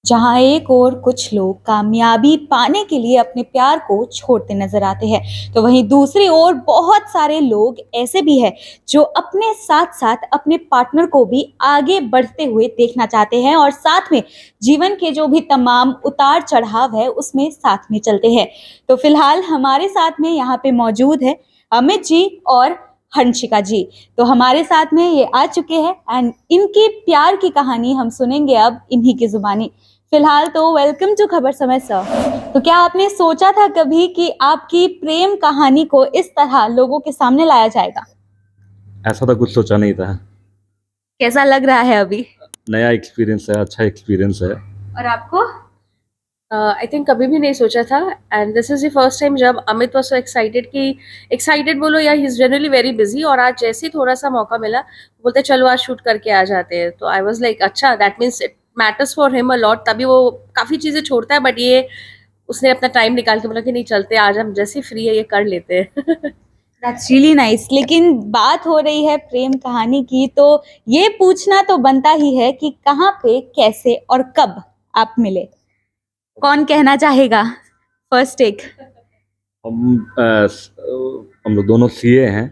जहाँ एक और कुछ लोग कामयाबी पाने के लिए अपने प्यार को छोड़ते नजर आते हैं, तो वहीं दूसरी ओर बहुत सारे लोग ऐसे भी हैं जो अपने साथ साथ अपने पार्टनर को भी आगे बढ़ते हुए देखना चाहते हैं और साथ में जीवन के जो भी तमाम उतार चढ़ाव है उसमें साथ में चलते हैं। तो फिलहाल हमारे साथ में यहाँ पे मौजूद है अमित जी और हंसिका जी। तो हमारे साथ में ये आ चुके हैं एंड इनकी प्यार की कहानी हम सुनेंगे अब इन्हीं की जुबानी। फिलहाल तो वेलकम टू खबर समय सर। तो क्या आपने सोचा था कभी कि आपकी प्रेम कहानी को इस तरह लोगों के सामने लाया जाएगा? ऐसा तो कुछ सोचा नहीं था। कैसा लग रहा है अभी? नया एक्सपीरियंस है, अच्छा एक्सपीरियंस है। और आपको? आई थिंक कभी भी नहीं सोचा था and this is the first time जब अमित वाज सो एक्साइटेड कि एक्साइटेड बोलो या he is generally very busy और आज जैसे ही थोड़ा सा मौका मिला बोलते चलो आज शूट करके आ जाते हैं। तो आई वाज लाइक अच्छा that means it matters for him a lot. तभी वो काफ़ी चीज़ें छोड़ता है बट ये उसने अपना टाइम निकाल के बोला कि नहीं चलते आज हम जैसे फ्री है ये कर लेते हैं। That's really nice. लेकिन बात हो रही है प्रेम कहानी की, तो ये पूछना तो बनता ही है कि कहाँ पे, कैसे और कब आप मिले। कौन कहना चाहेगा? First take. हम हम लोग दोनों सीए हैं।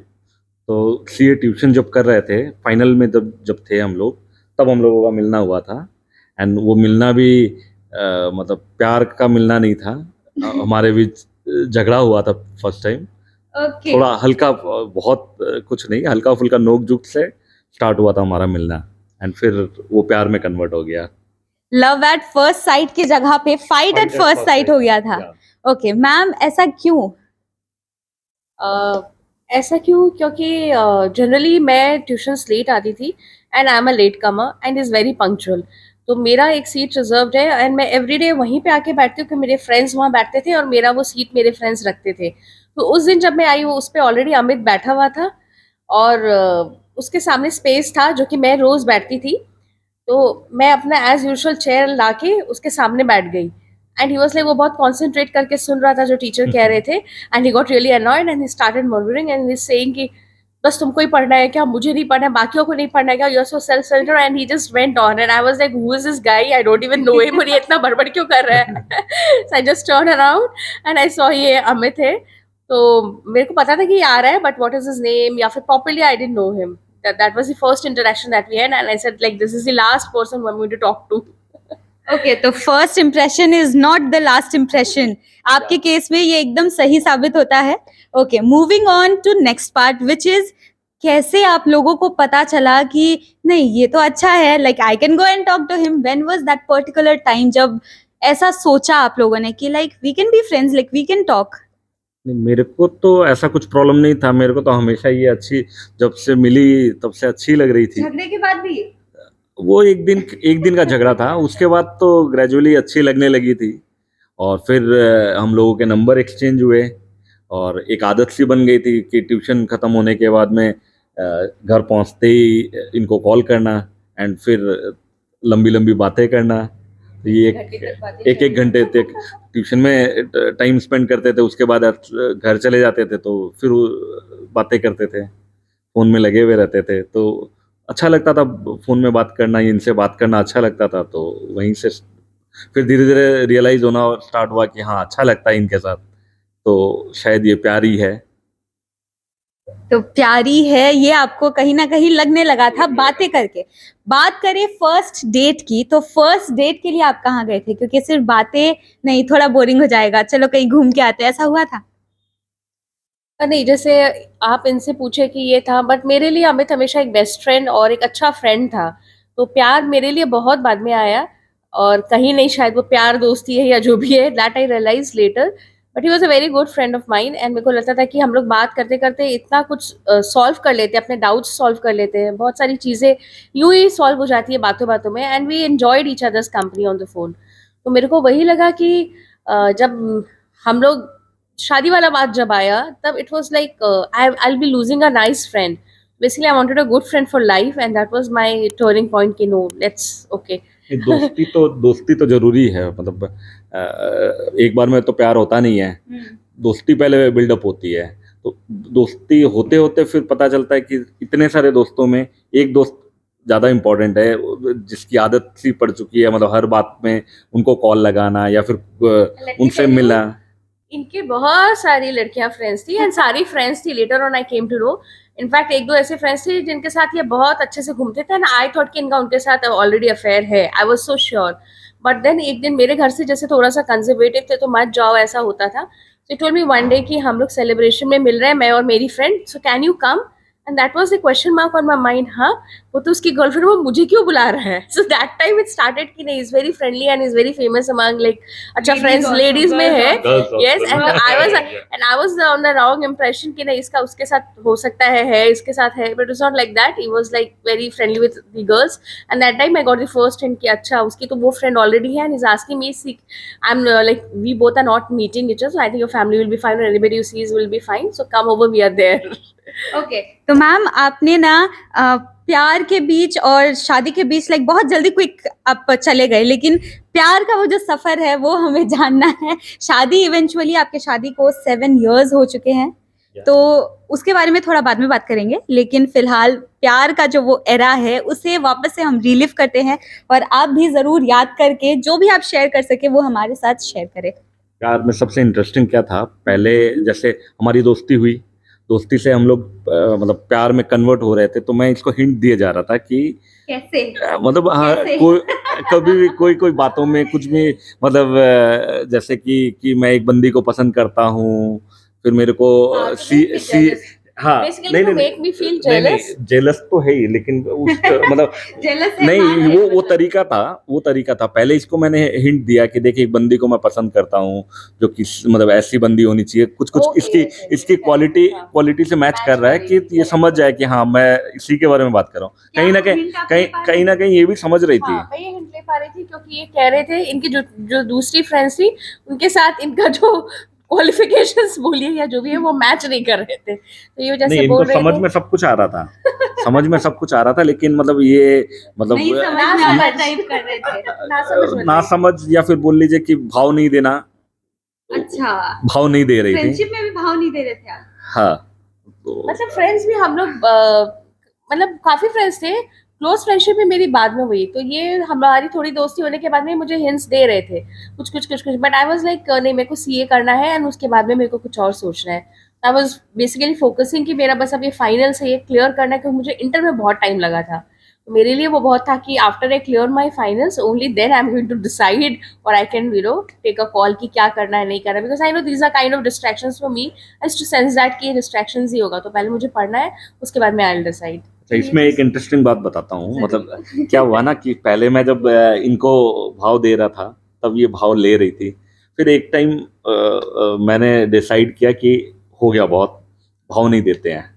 तो सीए ट्यूशन जब कर रहे थे, फाइनल में जब जब थे हम लोग, तब हम लोगों का मिलना हुआ था। एंड वो मिलना भी मतलब प्यार का मिलना नहीं था। हमारे बीच झगड़ा हुआ था फर्स्ट टाइम। ओके। थोड़ा हल्का, बहुत कुछ नहीं, हल्का फुल्का नोक झोंक से स्टार्ट हुआ था हमारा मिलना। एंड फिर वो प्यार में कन्वर्ट हो गया। लव एट फर्स्ट साइट की जगह पे फाइट एट फर्स्ट साइट हो गया था। ओके मैम, ऐसा क्यों? ऐसा क्यों? क्योंकि जनरली मैं ट्यूशन लेट आती थी and I am a late comer and is very punctual. तो मेरा एक सीट रिजर्व्ड है एंड मैं एवरीडे वहीं पे आके बैठती हूँ कि मेरे फ्रेंड्स वहाँ बैठते थे और मेरा वो सीट मेरे फ्रेंड्स रखते थे। तो उस दिन जब मैं आई वो उस पर ऑलरेडी अमित बैठा हुआ था और उसके सामने स्पेस था जो कि मैं रोज़ बैठती थी। तो मैं अपना एज यूजुअल चेयर लाके उसके सामने बैठ गई एंड ही वाज लाइक वो बहुत कंसंट्रेट करके सुन रहा था जो टीचर कह रहे थे and he got really annoyed and he started murmuring and he saying कि बस तुमको ही पढ़ना है क्या, मुझे नहीं पढ़ना है, बाकियों को नहीं पढ़ना है क्या, you are so self centred. And he just went on and I was like who is this guy, I don't even know him और ये इतना बड़बड़ क्यों कर रहा है। So I just turn around and I saw ये अमित है। तो मेरे को पता था कि ये आ रहा है but what is his name या फिर properly I didn't know him. That was the first interaction that we had and I said like this is the last person who I'm going to talk to. Okay, तो first impression is not the last impression. आपके case में ये एकदम सही साबित होता है। Okay, moving on to next part which is कैसे आप लोगों को पता चला कि नहीं ये तो अच्छा है, like I can go and talk to him. When was that particular time जब ऐसा सोचा आप लोगों ने कि like we can be friends, like we can talk? नहीं, मेरे को तो ऐसा कुछ प्रॉब्लम नहीं था। मेरे को तो हमेशा ये अच्छी, जब से मिली तब से अच्छी लग रही थी। झगड़े के बाद भी? वो एक दिन का झगड़ा था, उसके बाद तो ग्रेजुअली अच्छी लगने लगी थी। और फिर हम लोगों के नंबर एक्सचेंज हुए और एक आदत सी बन गई थी कि ट्यूशन ख़त्म होने के बाद में घर पहुंचते ही इनको कॉल करना एंड फिर लंबी लंबी बातें करना। तो ये एक घंटे तक ट्यूशन में टाइम स्पेंड करते थे, उसके बाद घर चले जाते थे तो फिर बातें करते थे, फ़ोन में लगे हुए रहते थे। तो अच्छा लगता था फ़ोन में बात करना, इनसे बात करना अच्छा लगता था। तो वहीं से फिर धीरे धीरे रियलाइज़ होना स्टार्ट हुआ कि हाँ अच्छा लगता है इनके साथ, तो शायद ये प्यार ही है। तो प्यारी है ये आपको कहीं ना कहीं लगने लगा था बातें करके। बात करें फर्स्ट डेट की, तो फर्स्ट डेट के लिए आप कहाँ गए थे? क्योंकि सिर्फ बातें नहीं, थोड़ा बोरिंग हो जाएगा, चलो कहीं घूम के आते हैं, ऐसा हुआ था? नहीं, जैसे आप इनसे पूछे कि ये था बट मेरे लिए अमित हमेशा एक बेस्ट फ्रेंड और एक अच्छा फ्रेंड था। तो प्यार मेरे लिए बहुत बाद में आया और कहीं नहीं शायद वो प्यार दोस्ती है या जो भी है, that I realise later. But he was a very good friend of mine and मेरे को लगता था कि हम लोग बात करते करते इतना कुछ सॉल्व कर लेते हैं, अपने डाउट्स सॉल्व कर लेते हैं, बहुत सारी चीज़ें यूं ही सॉल्व हो जाती है बातों बातों में and we enjoyed each other's company on the phone. तो मेरे को वही लगा कि जब हम लोग शादी वाला बात जब आया तब it was like I be losing a nice friend. Basically I wanted a good friend for life and that was my turning point कि नो लेट्स ओके। ये दोस्ती तो जरूरी है। मतलब एक बार में तो प्यार होता नहीं है, दोस्ती पहले बिल्डअप होती है। तो दोस्ती होते होते फिर पता चलता है कि इतने सारे दोस्तों में एक दोस्त ज़्यादा इम्पोर्टेंट है, जिसकी आदत सी पड़ चुकी है, मतलब हर बात में उनको कॉल लगाना या फिर उनसे मिलना। इनके बहुत सारी लड़कियां फ्रेंड्स थी एंड सारी फ्रेंड्स थी। Later on I came to know, in fact एक दो ऐसे फ्रेंड्स थे जिनके साथ ये बहुत अच्छे से घूमते थे एंड आई थॉट कि इनका उनके साथ ऑलरेडी अफेयर है। I was so sure. But then एक दिन मेरे घर से जैसे थोड़ा सा कंजर्वेटिव थे तो मत जाओ ऐसा होता था। सो टोल्ड मी वन डे कि हम लोग सेलिब्रेशन में मिल रहे हैं, मैं और मेरी friend, so can you come? And that was the question mark on my mind. हाँ, वो तो उसकी गर्लफ्रेंड, वो मुझे क्यों बुला रहा है? So that time it started कि नहीं, is very friendly and is very famous among like अच्छा फ्रेंड्स लेडीज में है। Yes, and I was on the wrong impression कि नहीं इसका उसके साथ हो सकता है इसके साथ है, but it's not like that. He was like very friendly with the girls and that time I got the first hint कि अच्छा उसकी तो वो फ्रेंड ऑलरेडी है and is asking me, I am like we both are not meeting each other, so I think your family will be fine और anybody you sees will be fine, so come over, we are there. Okay, तो ma'am आपने ना प्यार के बीच और शादी के बीच like बहुत जल्दी क्विक आप चले गए, लेकिन प्यार का वो जो सफर है वो हमें जानना है। शादी इवेंचुअली आपके शादी को 7 years हो चुके हैं, तो उसके बारे में थोड़ा बाद में बात करेंगे, लेकिन फिलहाल प्यार का जो वो एरा है उसे वापस से हम रिलीव करते हैं और आप भी जरूर याद करके जो भी आप शेयर कर सके वो हमारे साथ शेयर करें। प्यार में सबसे इंटरेस्टिंग क्या था, पहले जैसे हमारी दोस्ती हुई, दोस्ती से हम लोग मतलब प्यार में कन्वर्ट हो रहे थे, तो मैं इसको हिंट दिए जा रहा था कि कैसे मतलब हाँ, कैसे? कोई कभी भी कोई बातों में कुछ भी, मतलब जैसे कि मैं एक बंदी को पसंद करता हूँ, फिर मेरे को हाँ, तो सी make me सी jealous. हाँ, Basically to make me feel नहीं jealous. जेलस तो है ही, लेकिन उस मतलब जेलस है, नहीं, हाँ, है, वो तरीका था। पहले इसको मैंने हिंट दिया कि देखिए एक बंदी को मैं पसंद करता हूँ, जो कि मतलब ऐसी बंदी होनी चाहिए, कुछ Okay, इसकी okay, इसकी okay, हाँ। क्वालिटी से मैच Match कर रहा है कर कि रही है, ये समझ जाए कि हाँ मैं इसी के बारे में बात कर रहा हूँ। क्या कहीं ना वो कहीं hint आप ले पा रहे हैं? कहीं ये भी समझ रही थी। हाँ, मैं ये हिंट ले पा रही थी क्योंकि ये कह रहे थे इनकी जो दूसरी फ्रेंड्स थी उनके साथ इनका जो क्वालिफिकेशंस बोलिए या जो भी है वो मैच नहीं कर रहे थे, तो ये नहीं, जैसे इनको बोल रहे समझ थे में सब कुछ आ रहा था, समझ में सब कुछ आ रहा था, लेकिन मतलब ये मतलब नहीं समझ ना में आता समझ टाइप कर रहे थे। ना समझ ना समझ या फिर बोल लीजिए कि भाव नहीं देना, अच्छा, भाव नहीं दे रही थी। फ्रेंडशिप में भी भाव नहीं दे रहे थे आप? हाँ, तो मतलब फ्रेंड्स भी हम लोग मतलब काफी फ्रेंड्स थे। क्लोज फ्रेंडशिप में मेरी बाद में हुई, तो ये हमारी थोड़ी दोस्ती होने के बाद में मुझे हिंट्स दे रहे थे कुछ, बट आई वाज लाइक नहीं, मेरे को सीए करना है एंड उसके बाद में मेरे को कुछ और सोचना है। आई वाज बेसिकली फोकसिंग कि मेरा बस अब ये फाइनल से ये क्लियर करना है, क्योंकि मुझे इंटर में बहुत टाइम लगा था। तो मेरे लिए वो बहुत था कि after I clear my finals only then I am going to decide और I can take a call कि क्या करना है नहीं करना है, because I know these are kind of distractions for me. I too sense that कि ये डिस्ट्रैक्शंस ही होगा, तो पहले मुझे पढ़ना है, उसके बाद मैं आई विल डिसाइड। अच्छा, इसमें एक इंटरेस्टिंग बात बताता हूँ। मतलब क्या हुआ ना कि पहले मैं जब इनको भाव दे रहा था, तब ये भाव ले रही थी। फिर एक टाइम मैंने डिसाइड किया कि हो गया बहुत, भाव नहीं देते हैं।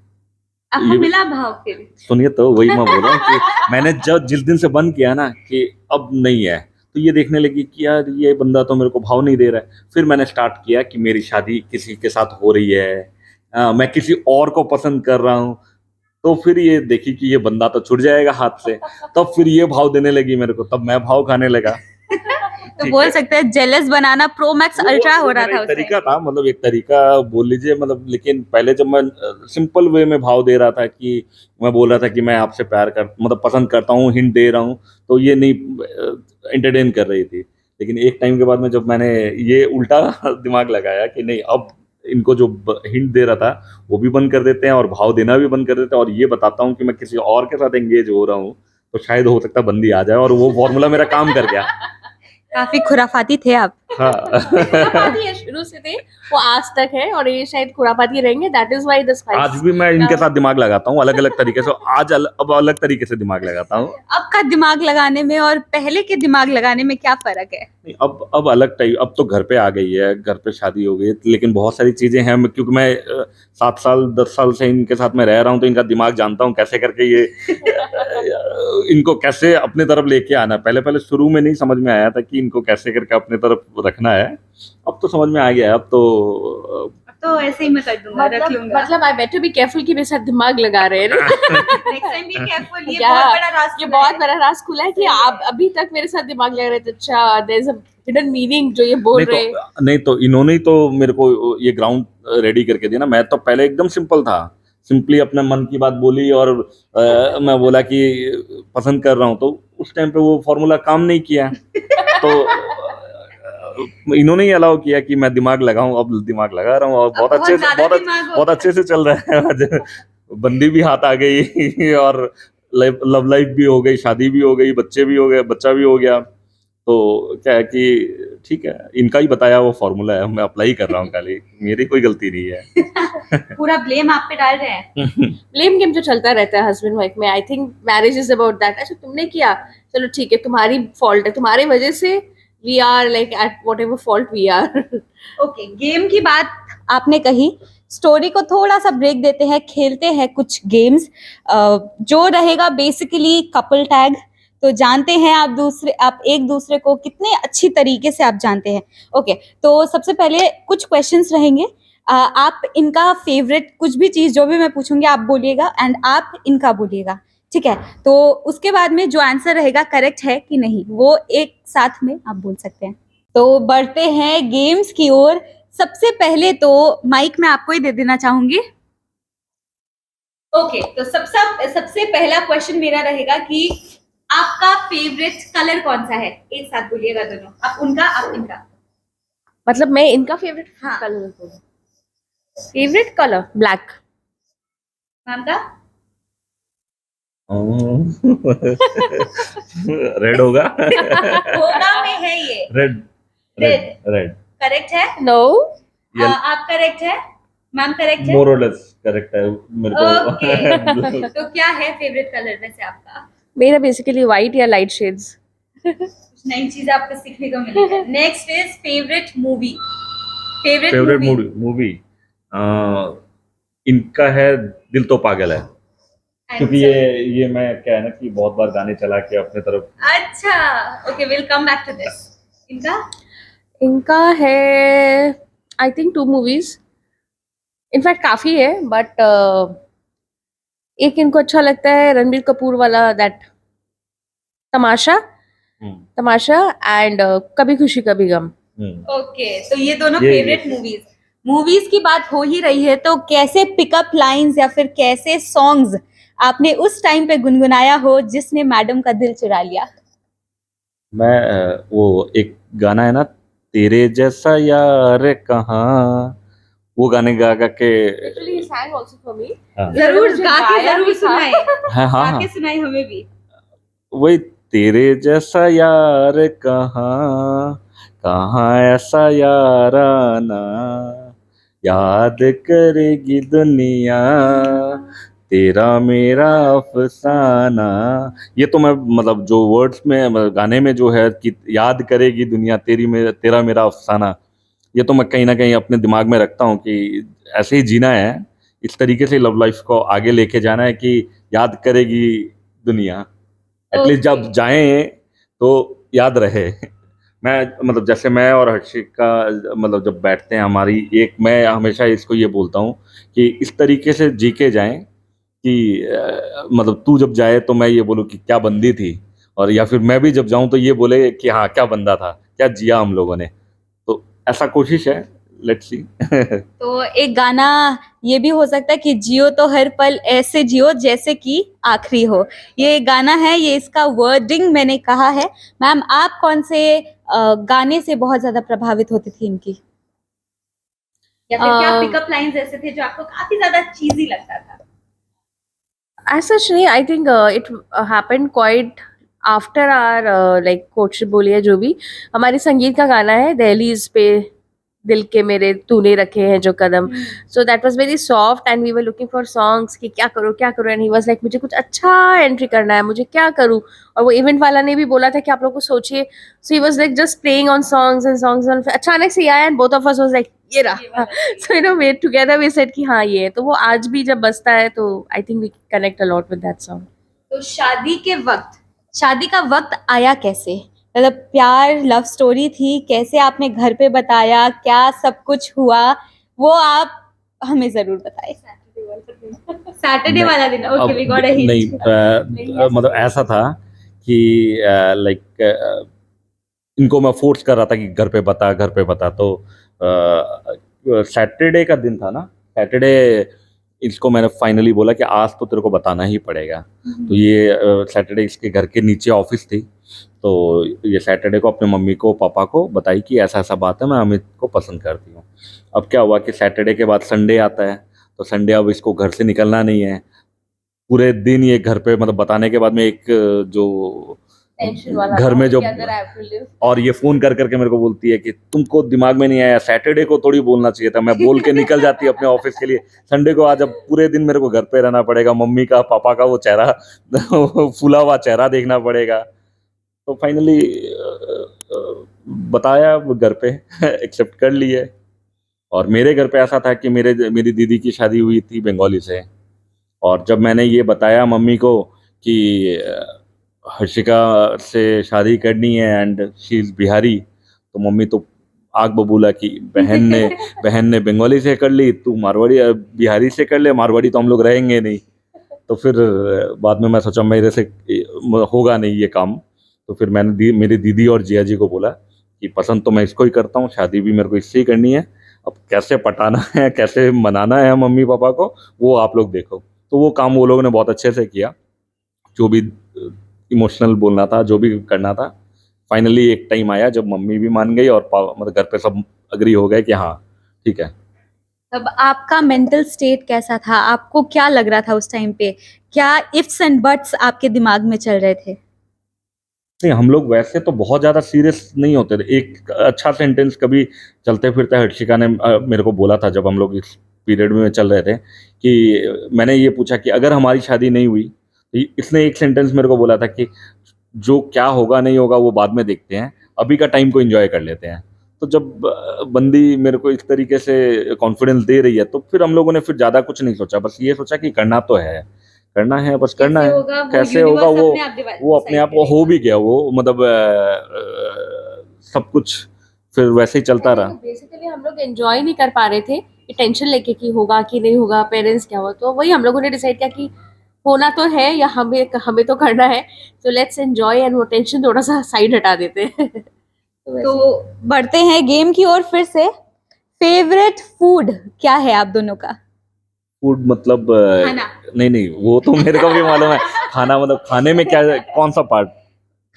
आपको ये मिला भाव फिर? सुनिए, तो वही मैं बोल रहा हूँ कि मैंने जब जिस दिन से बंद किया ना कि अब नहीं है, तो ये देखने लगी कि यार ये बंदा तो मेरे को भाव नहीं दे रहा है। फिर मैंने स्टार्ट किया कि मेरी शादी किसी के साथ हो रही है, मैं किसी और को पसंद कर रहा हूँ। तो फिर ये देखी कि ये बंदा तो छूट जाएगा हाथ से, तब फिर ये भाव देने लगी मेरे को, तब मैं भाव खाने लगा। तो ठीक बोल है। सकते हैं जेलस बनाना प्रो मैक्स अल्ट्रा हो रहा मेरा था एक उस तरीका था, मतलब एक तरीका बोल लीजिए, मतलब लेकिन पहले जब मैं सिंपल वे में भाव दे रहा था कि मैं बोल रहा था कि मैं आपसे प्यार कर मतलब पसंद करता हूँ, हिंट दे रहा हूँ, तो ये नहीं एंटरटेन कर रही थी। लेकिन एक टाइम के बाद में जब मैंने ये उल्टा दिमाग लगाया कि नहीं, अब इनको जो हिंट दे रहा था वो भी बंद कर देते हैं और भाव देना भी बंद कर देते हैं, और ये बताता हूँ कि मैं किसी और के साथ एंगेज हो रहा हूँ, तो शायद हो सकता है बंदी आ जाए, और वो फॉर्मूला मेरा काम कर गया। काफी खुराफाती थे आप। हाँ। खुरापाती है, शुरू से थे, वो आज तक है और ये शायद खुरापाती रहेंगे। That is why the spice. आज भी मैं इनके साथ दिमाग लगाता हूँ अलग अलग तरीके से, अब अलग तरीके से दिमाग लगाता हूँ। अब का दिमाग लगाने में और पहले के दिमाग लगाने में क्या फर्क है? नहीं, अब अलग टाइप, अब तो घर पे आ गई है, घर पे शादी हो गई है, लेकिन बहुत सारी चीजें हैं, क्योंकि मैं 7 साल 10 साल से इनके साथ में रह रहा हूँ, तो इनका दिमाग जानता हूँ कैसे करके ये इनको कैसे अपने तरफ लेके आना। पहले शुरू में नहीं समझ में आया था कि इनको कैसे करके अपने तरफ रखना है, अब तो समझ में आ गया है। अब तो ऐसे ही मैं कर दूंगा, रख लूंगा। मतलब आई बेटर बी केयरफुल कि मेरे साथ दिमाग लगा रहे हैं। नेक्स्ट टाइम बी केयरफुल, ये Yeah, बहुत बड़ा राज ये बहुत बड़ा राज खुला है कि आप अभी तक मेरे साथ दिमाग लगा रहे थे। अच्छा, there is a hidden meaning जो ये बोल रहे हैं। नहीं तो इन्होंने ही तो मेरे को ये ग्राउंड रेडी करके दिया ना। मैं तो पहले एकदम सिंपल था, सिंपली अपने मन की बात बोली और मैं बोला कि पसंद कर रहा हूँ, तो उस टाइम पे वो फॉर्मूला काम नहीं किया। तो इन्होंने ही अलाउ किया कि मैं दिमाग लगाऊं, अब दिमाग लगा रहा हूँ और बहुत अच्छे से बहुत अच्छे से चल रहा है। आज बंदी भी हाथ आ गई और लव लाइफ भी हो गई, शादी भी हो गई, बच्चे भी हो गए, बच्चा भी हो गया। तो क्या है कि ठीक है, इनका ही बताया वो फॉर्मूला है, मैं अप्लाई कर रहा हूँ, खाली मेरी कोई गलती नहीं है। पूरा ब्लेम आप पे डाल रहे हैं। ब्लेम गेम तो चलता रहता है हस्बैंड वाइफ में। I think marriage is about that. अच्छा तुमने किया, चलो ठीक है, तुम्हारी फॉल्ट है, तुम्हारी वजह से we are like at whatever fault we are. Okay, game की बात आपने कही, स्टोरी को थोड़ा सा ब्रेक देते हैं, खेलते हैं कुछ गेम्स जो रहेगा बेसिकली कपल टैग। तो जानते हैं आप एक दूसरे को कितने अच्छी तरीके से आप जानते हैं। ओके, तो सबसे पहले कुछ क्वेश्चंस रहेंगे। आप इनका फेवरेट कुछ भी चीज जो भी मैं पूछूंगी आप बोलिएगा एंड आप इनका बोलिएगा, ठीक है? तो उसके बाद में जो आंसर रहेगा करेक्ट है कि नहीं वो एक साथ में आप बोल सकते हैं। तो बढ़ते हैं गेम्स की ओर। सबसे पहले तो माइक मैं आपको ही दे देना चाहूंगी। ओके, तो सबसे पहला क्वेश्चन मेरा रहेगा कि आपका फेवरेट कलर कौन सा है? एक साथ बोलिएगा दोनों, आप उनका आप इनका। मतलब मैं इनका फेवरेट हाँ। Colour, favourite colour black. Ma'am का रेड होगा। होगा में है ये। रेड रेड रेड करेक्ट है? नो, आप करेक्ट है? मैम करेक्ट है? मोर और लेस करेक्ट है मेरे को। ओके, तो क्या है फेवरेट कलर वैसे आपका? मेरा बेसिकली वाइट या लाइट शेड्स। कुछ नई चीज आपको सीखने को मिलेगी। Next is favourite movie. Favourite movie इनका है दिल तो पागल है, क्योंकि ये मैं क्या है ना कि बहुत बार गाने चला के अपने तरफ। अच्छा, okay, will come back to this. इनका इनका है आई थिंक 2 मूवीज, इनफैक्ट काफी है, बट एक इनको अच्छा लगता है रणबीर कपूर वाला, दैट तमाशा, तमाशा एंड कभी खुशी कभी गम। ओके, तो ये दोनों ये- फेवरेट मूवीज की बात हो ही रही है, तो कैसे पिकअप लाइंस या फिर कैसे सॉन्ग्स आपने उस टाइम पे गुनगुनाया हो जिसने मैडम का दिल चुरा लिया? मैं वो एक गाना है ना, तेरे जैसा यार कहाँ, वो गाने गा गा के। Actually, he sang also for me. हाँ जरूर मुझे गा के गाया जरूर भी था। सुनाए, हाँ गा हाँ, के सुनाए हमें भी। वही तेरे जैसा यार कहाँ, कहाँ ऐसा याराना, याद करेगी दुनिया तेरा मेरा अफसाना। ये तो मैं मतलब जो वर्ड्स में मतलब गाने में जो है कि याद करेगी दुनिया तेरा मेरा अफसाना, ये तो मैं कहीं ना कहीं अपने दिमाग में रखता हूँ कि ऐसे ही जीना है, इस तरीके से लव लाइफ को आगे लेके जाना है कि याद करेगी दुनिया, एटलीस्ट जब जाएं तो याद रहे। मैं मतलब जैसे मैं और हर्षिका मतलब जब बैठते हैं हमारी एक, मैं हमेशा इसको ये बोलता हूँ कि इस तरीके से जी के जाएं कि मतलब तू जब जाए तो मैं ये बोलूँ कि क्या बंदी थी, और या फिर मैं भी जब जाऊं तो ये बोले कि हाँ क्या बंदा था, क्या जिया हम लोगों ने। तो ऐसा कोशिश है, लेट्स सी। तो एक गाना ये भी हो सकता है कि जियो तो हर पल ऐसे जियो जैसे कि आखिरी हो। ये गाना है, ये इसका वर्डिंग मैंने कहा है। मैम, आप कौन से गाने से बहुत ज्यादा प्रभावित होती थी इनकी, या फिर क्या पिकअप लाइंस ऐसे थे जो आपको काफी ज्यादा चीजी लगता था? As such नहीं, I think it happened quite after our like coach बोलिए जो भी, हमारी संगीत का गाना है दहलीज पे दिल के मेरे तूने रखे हैं जो कदम। So that was very soft and we were looking for songs कि क्या करूँ एंड ही वाज लाइक मुझे कुछ अच्छा एंट्री करना है, मुझे क्या करूँ। और वो इवेंट वाला ने भी बोला था कि आप लोग को सोचिए। So he was like just playing on songs and अचानक से आया and both of us was like ये रहा। So you know way together we said कि हाँ ये, तो वो आज भी जब बजता है तो I think we connect a lot with that song. तो शादी का वक्त आया कैसे? मतलब प्यार लव स्टोरी थी, कैसे आपने घर पे बताया, क्या सब कुछ हुआ, वो आप हमें जरूर बताएं। सैटरडे वाला दिन, okay, we got a hint. नहीं मतलब ऐसा था कि लाइक इनको मैं फोर्स कर रहा था कि घर पे बता। तो सैटरडे का दिन था ना, सैटरडे इसको मैंने फाइनली बोला कि आज तो तेरे को बताना ही पड़ेगा। तो ये सैटरडे इसके घर के नीचे ऑफिस थी, तो ये सैटरडे को अपने मम्मी को पापा को बताई कि ऐसा ऐसा बात है, मैं अमित को पसंद करती हूँ। अब क्या हुआ कि सैटरडे के बाद संडे आता है, तो संडे अब इसको घर से निकलना नहीं है। पूरे दिन ये घर पे मतलब बताने के बाद में एक जो टेंशन वाला घर में जो कि अगर I have to live। और ये फोन कर करके मेरे को बोलती है कि तुमको दिमाग में नहीं आया, सैटरडे को थोड़ी बोलना चाहिए था। मैं बोल के निकल जाती अपने ऑफिस के लिए, संडे को आज अब पूरे दिन मेरे को घर पे रहना पड़ेगा, मम्मी का पापा का वो चेहरा फूला हुआ चेहरा देखना पड़ेगा। तो फाइनली बताया वो घर पे एक्सेप्ट कर लिए। और मेरे घर पे ऐसा था कि मेरी दीदी की शादी हुई थी बंगाली से, और जब मैंने ये बताया मम्मी को कि हर्षिका से शादी करनी है एंड शी इज़ बिहारी, तो मम्मी तो आग बबूला कि बहन ने बंगाली से कर ली, तू मारवाड़ी बिहारी से कर ले, मारवाड़ी तो हम लोग रहेंगे नहीं। तो फिर बाद में मैं सोचा मेरे से होगा नहीं ये काम। तो फिर मैंने मेरी दीदी और जिया जी को बोला कि पसंद तो मैं इसको ही करता हूँ, शादी भी मेरे को इससे ही करनी है, अब कैसे पटाना है, कैसे मनाना है मम्मी पापा को, वो आप लोग देखो। तो वो काम वो लोगों ने बहुत अच्छे से किया, जो भी इमोशनल बोलना था, जो भी करना था। फाइनली एक टाइम आया जब मम्मी भी मान गई और मतलब घर पे सब अग्री हो गए कि हाँ ठीक है। तब आपका मेंटल स्टेट कैसा था? आपको क्या लग रहा था उस टाइम पे? क्या इफ्स एंड बट्स आपके दिमाग में चल रहे थे? नहीं, हम लोग वैसे तो बहुत ज़्यादा सीरियस नहीं होते थे। एक अच्छा सेंटेंस कभी चलते फिरते हर्षिका ने मेरे को बोला था, जब हम लोग इस पीरियड में चल रहे थे, कि मैंने ये पूछा कि अगर हमारी शादी नहीं हुई, तो इसने एक सेंटेंस मेरे को बोला था कि जो क्या होगा नहीं होगा वो बाद में देखते हैं, अभी का टाइम को एंजॉय कर लेते हैं। तो जब बंदी मेरे को इस तरीके से कॉन्फिडेंस दे रही है, तो फिर हम लोगों ने फिर ज़्यादा कुछ नहीं सोचा, बस ये सोचा कि करना तो है, करना है, बस करना है। कैसे होगा वो अपने आप वो हो भी गया, वो मतलब सब कुछ फिर वैसे ही चलता रहा। बेसिकली हम लोग एंजॉय नहीं कर पा रहे थे, ये टेंशन लेके कि होगा कि नहीं होगा, पेरेंट्स क्या हो, तो वही हम लोगों ने डिसाइड किया कि होना तो है या हमें तो करना है, तो लेट्स एंजॉय एंड वो टेंशन थोड़ा सा साइड हटा देते हैं। तो बढ़ते हैं गेम की ओर फिर से। फेवरेट फूड क्या है आप दोनों का? फूड मतलब खाना। नहीं वो तो मेरे को भी मालूम है। खाना मतलब खाने में क्या, कौन सा पार्ट?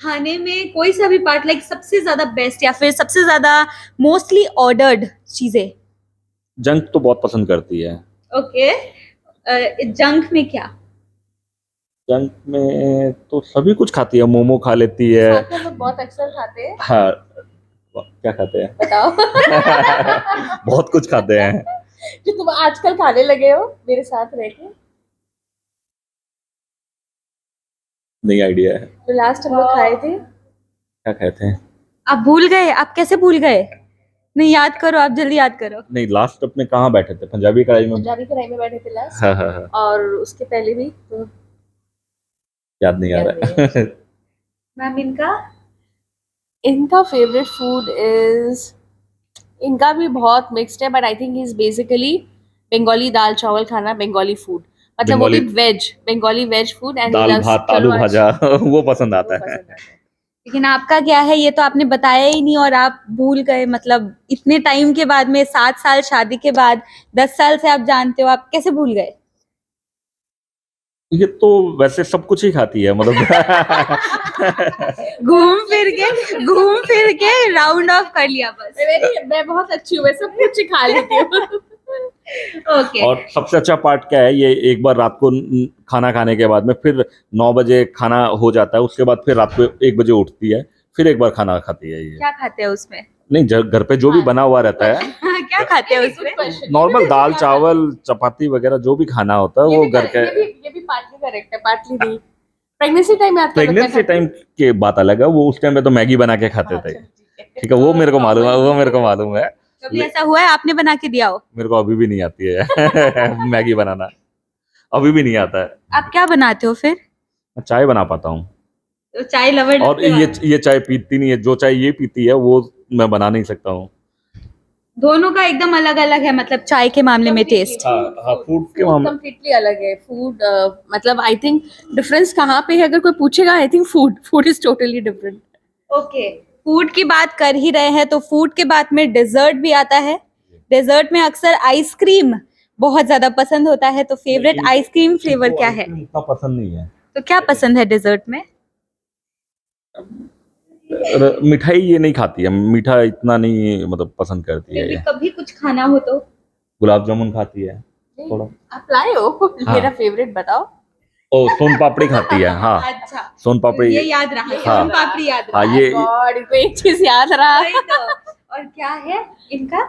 खाने में कोई सा भी पार्ट, लाइक सबसे ज्यादा बेस्ट या फिर सबसे ज्यादा मोस्टली ऑर्डर्ड चीजें। जंक तो बहुत पसंद करती है। ओके, जंक में क्या? जंक में तो सभी कुछ खाती है, मोमो खा लेती है। साथ में हम लोग बहुत अक्सर खाते हैं। हाँ, क्या खाते हैं? बताओ। बहुत कुछ खाते हैं। जो तुम आजकल खाने लगे हो मेरे साथ रह के? नहीं आइडिया है। तो लास्ट हम लोग खाए थे, क्या खाए थे? आप भूल गए? आप कैसे भूल गए? नहीं, याद करो, आप जल्दी याद करो। नहीं, लास्ट अपने कहाँ बैठे थे? पंजाबी कढ़ाई में। पंजाबी कढ़ाई में बैठे थे लास्ट। हाँ। और उसके पहले भी तो याद नहीं आ रहा है। मैम इनका फेवरेट फूड इज, इनका भी बहुत मिक्स्ड है, but I think is basically Bengali दाल चावल खाना, बंगाली फूड, मतलब वो भी veg, Bengali veg food. And दाल भात आलू भाजा वो पसंद आता है। लेकिन आपका क्या है, ये तो आपने बताया ही नहीं और आप भूल गए। मतलब इतने टाइम के बाद में, 7 साल शादी के बाद, 10 साल से आप जानते हो, आप कैसे भूल गए? ये तो वैसे सब कुछ ही खाती है मतलब। घूम फिर के राउंड ऑफ कर लिया बस। मैं बहुत अच्छी हूँ, मैं सब कुछ खा लेती हूँ। ओके। और सबसे अच्छा पार्ट क्या है, ये एक बार रात को खाना खाने के बाद में फिर 9 बजे खाना हो जाता है, उसके बाद फिर रात को 1 बजे उठती है, फिर एक बार खाना खाती है। ये क्या खाते हैं उसमें? नहीं, घर पे जो भी बना हुआ रहता है, क्या खाते हैं उसमें? नॉर्मल दाल चावल चपाती वगैरह जो भी खाना होता है वो घर के। ये भी पार्टली करेक्ट है, पार्टली नहीं। प्रेगनेंसी टाइम में प्रेगनेंसी टाइम की बात अलग है, वो उस टाइम पे तो मैगी बना के खाते थे। ठीक है, वो मेरे को मालूम है। कभी ऐसा हुआ है आपने बना के दिया हो? मेरे को अभी भी नहीं आती है मैगी बनाना, अभी भी नहीं आता है। आप क्या बनाते हो फिर? मैं चाय बना पाता हूँ। तो चाय लवर। और ये चाय पीती नहीं है, जो चाय ये पीती है वो मैं बना नहीं सकता हूँ। दोनों का एकदम अलग अलग है, मतलब चाय के मामले में टेस्ट। हाँ, फूड के मामले कंप्लीटली अलग है। फूड मतलब आई थिंक डिफरेंस कहाँ पे है, अगर कोई पूछेगा, I think food is totally different. Okay, food की बात कर ही रहे हैं तो फूड के बाद में डेजर्ट भी आता है। डेजर्ट में अक्सर आइसक्रीम बहुत ज्यादा पसंद होता है। तो फेवरेट लेकिन आइसक्रीम फ्लेवर क्या है? आइसक्रीम इतना पसंद नहीं है। तो क्या पसंद है डेजर्ट में? मिठाई ये नहीं खाती है, मीठा इतना नहीं मतलब पसंद करती फिर है भी ये। कभी कुछ खाना हो तो? गुलाब जामुन खाती है थोड़ा। आप लाए हो हाँ। मेरा फेवरेट बताओ। ओ सोन पापड़ी खाती है, हाँ। अच्छा, सोन पापड़ी, ये याद रहा, हाँ। सोन पापड़ी याद रहा। हाँ ये गॉड, इनको एक चीज याद रहा। वही तो। और क्या है इनका?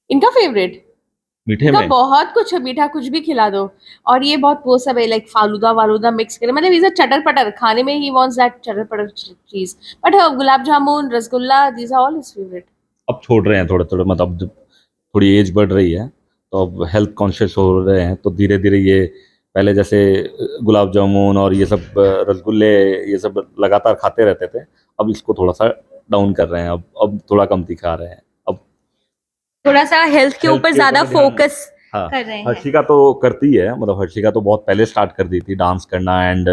इनका फेवरेट, मीठे इनका में बहुत कुछ है, मीठा कुछ भी खिला दो। और ये बहुत वो सब है, लाइक फालूदा वालूदा मिक्स करे, मतलब इज चटर पटर खाने में, he wants that chatter patter चीज। But gulab jamun, rasgulla, these are all his favourite. अब छोड़ रहे हैं थोड़े थोड़े, मतलब जब थोड़ी एज बढ़ रही है तो अब हेल्थ कॉन्शियस हो रहे हैं, तो धीरे धीरे ये पहले जैसे गुलाब जामुन और ये सब रसगुल्ले ये सब लगातार खाते रहते थे, अब इसको थोड़ा सा डाउन कर रहे हैं, अब थोड़ा कम दिखा रहे हैं। अब थोड़ा सा हेल्थ के हेल्थ ऊपर के ज्यादा ऊपर ध्यान, फोकस हाँ। कर रहे हैं। हर्षिका तो करती है, मतलब हर्षिका तो बहुत पहले स्टार्ट कर दी थी डांस करना एंड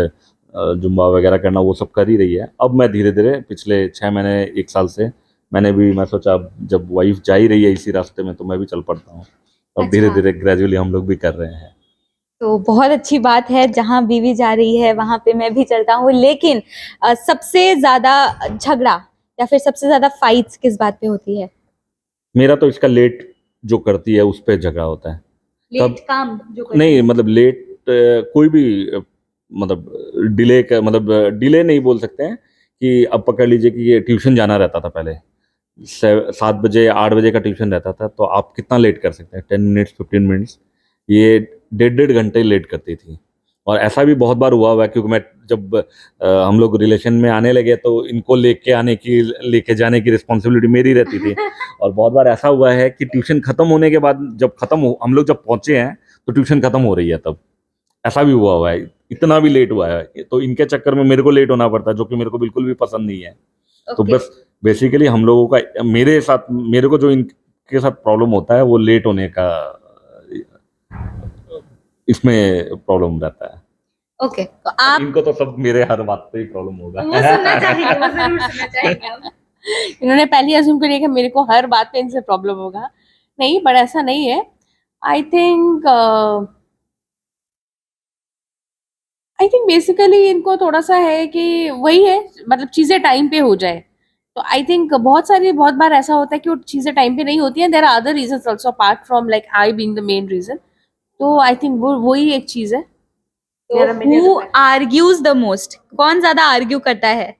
जुम्बा वगैरह करना, वो सब कर ही रही है। अब मैं धीरे धीरे पिछले 6 महीने 1 साल से मैं सोचा अब जब वाइफ जा ही रही है इसी रास्ते में तो मैं भी चल पड़ता हूँ। अब धीरे अच्छा। धीरे ग्रेजुअली हम लोग भी कर रहे हैं। तो बहुत अच्छी बात है, जहाँ बीवी जा रही है वहां पे मैं भी चलता हूँ। लेकिन सबसे ज्यादा झगड़ा या फिर सबसे ज्यादा फाइट्स किस बात पे होती है? मेरा तो इसका लेट जो करती है उस पर झगड़ा होता है। लेट काम जो करते नहीं हैं। मतलब लेट कोई भी मतलब डिले का मतलब डिले नहीं बोल सकते हैं कि अब पकड़ लीजिए कि ये ट्यूशन जाना रहता था पहले 7 बजे 8 बजे का ट्यूशन रहता था, तो आप कितना लेट कर सकते हैं? 10 मिनट्स 15 मिनट्स, ये 1.5 घंटे लेट करती थी। और ऐसा भी बहुत बार हुआ है क्योंकि मैं जब हम लोग रिलेशन में आने लगे तो इनको लेके जाने की रिस्पॉन्सिबिलिटी मेरी रहती थी। और बहुत बार ऐसा हुआ है कि ट्यूशन खत्म होने के बाद हम लोग जब पहुंचे हैं तो ट्यूशन खत्म हो रही है तब। ऐसा भी हुआ है, इतना भी लेट हुआ है, तो इनके चक्कर में मेरे को लेट होना पड़ता है जो कि मेरे को बिल्कुल भी पसंद नहीं है। तो ओके। बस बेसिकली हम लोगों का मेरे को जो इनके साथ प्रॉब्लम होता है वो लेट होने का इसमें प्रॉब्लम रहता है। ओके, तो आप इनको तो सब मेरे हर बात पे ही प्रॉब्लम होगा। वो सुनना चाहेंगे, वो जरूर सुनना चाहेंगे हम। इन्होंने पहले अज्यूम कर लिया कि मेरे को हर बात पे इनसे प्रॉब्लम होगा। नहीं, बट ऐसा नहीं है। आई थिंक बेसिकली इनको थोड़ा सा है कि वही है, मतलब चीजें टाइम पे हो जाए। तो आई थिंक बहुत बार ऐसा होता है कि वो चीजें टाइम पे नहीं होती हैं। There are other reasons also apart from like I being the main reason. तो आई थिंक वो वही एक चीज है। There are many who other factors. Argues the most? कौन ज्यादा आर्ग्यू करता है?